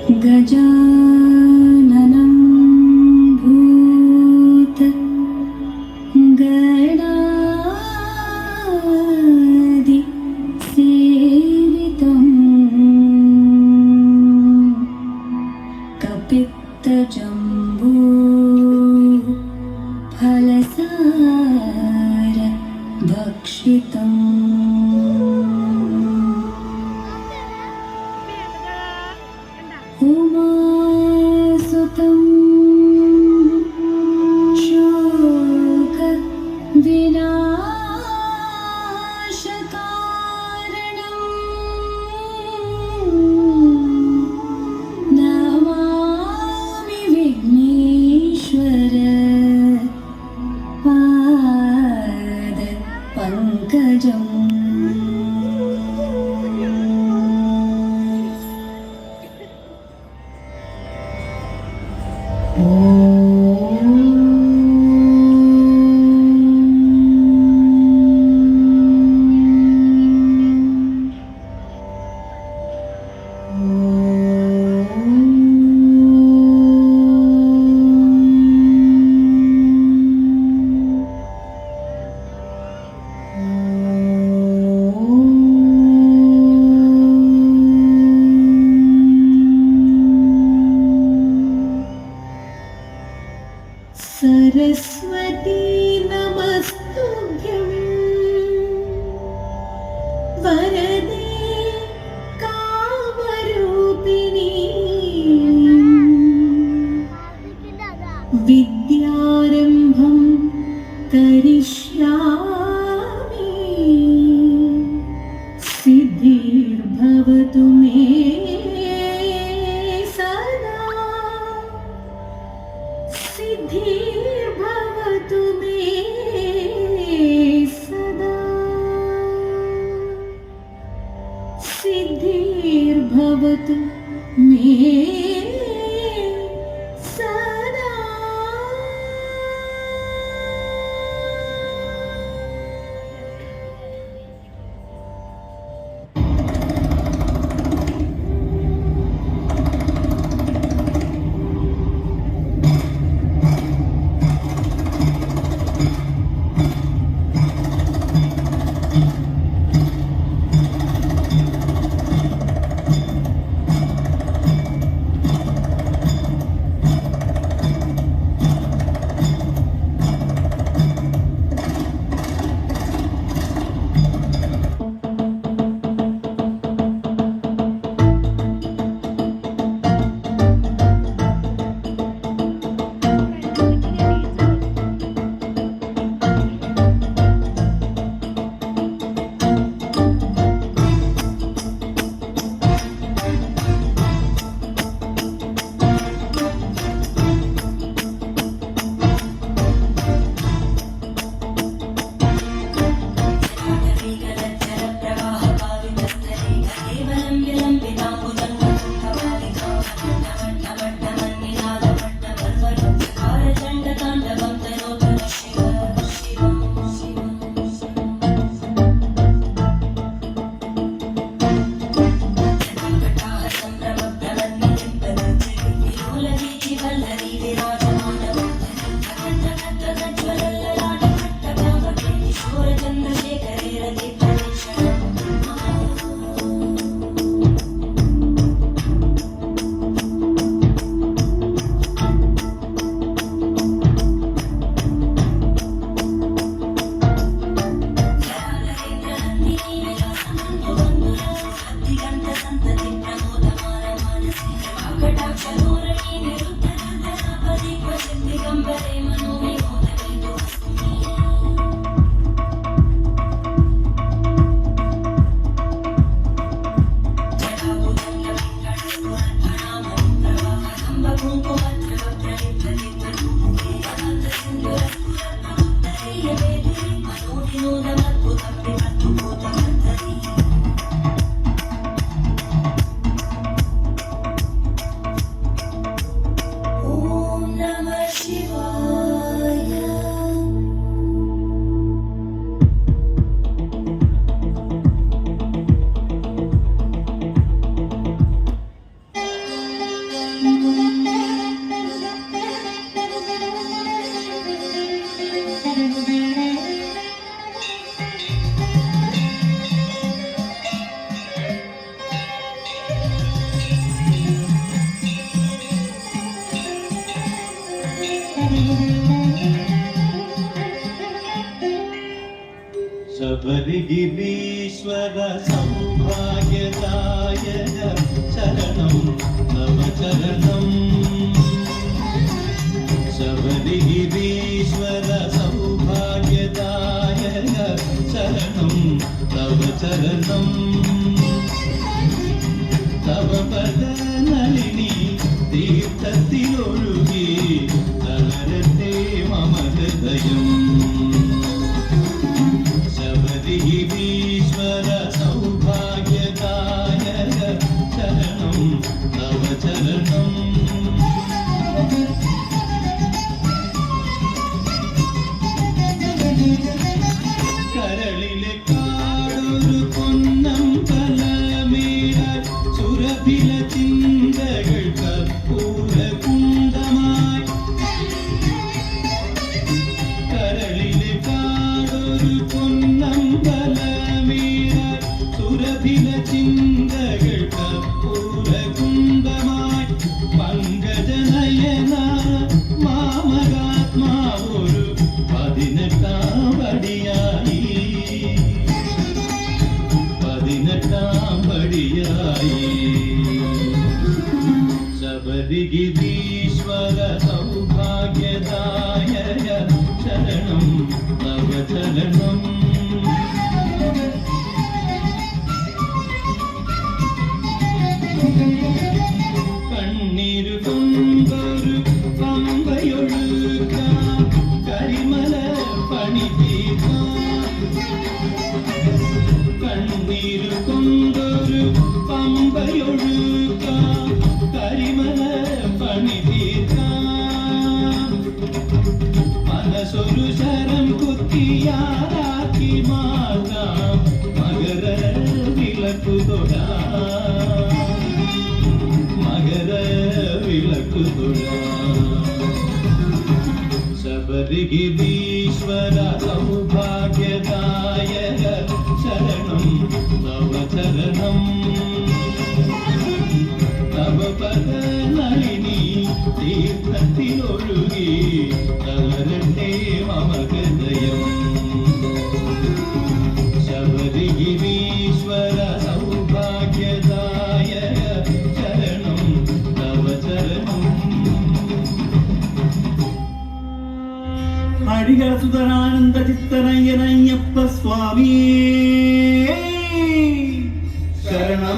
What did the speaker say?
गजाननं भूतगणादिसेवितं कपित्तजम्बू फलसार भक्षितम् उमासुतं शोकविनाशकारणं नमामि विघ्नेश्वर पादपङ्कजम्। ചരണം തവ പദ നളിനി തീർത്ഥത്തിലൊഴുകി തളരട്ടെ മമ ഹൃദയം ശബരിഗിരീശ്വര സൗഭാഗ്യദായക ചരണം തവ ചരണം കരളിലെ കാടൊരു പൊന്നം പലമേട സുരഭില ചിന്തകൾ കർപ്പൂര കുന്തമായി കരളിലെ കാടൊരു പൊന്നം പലമേട സുരഭില ചിന്തകൾ കർപ്പൂര കുന്തമായി പങ്കജനയന മാമകാത്മാവൊരു 18 പടിയായി 18 പടിയായി ശബരിഗിരീശ്വര സൗഭാഗ്യദായക ശരണം തവ ചരണം കണ്ണീരു കൊണ്ടൊരു പമ്പയൊഴുക്കാം കരിമല പണി കണ്ണീരു കൊണ്ടൊരു പമ്പയൊഴുക്കാം കരിമല പണി മനസ്സൊരു ശരം കുത്തിയാറാക്കി മാറ്റാം മകര വിളക്കു തൊടാം മകര വിളക്കു തൊടാം ശബരിഗിരീശ്വര സൗഭാഗ്യദായക ശരണം തവ ചരണം തവ പദ നളിനി തീർത്ഥത്തിലൊഴുകി തളരട്ടെ മമ ഹൃദയം ശബരിഗിരീശ്വര സൗഭാഗ്യദായക ശരണം തവ ചരണം ഹരിഹര സുതരാനന്ദ ചിത്തനയ്യനയ്യപ്പ സ്വാമിയേ ശരണം.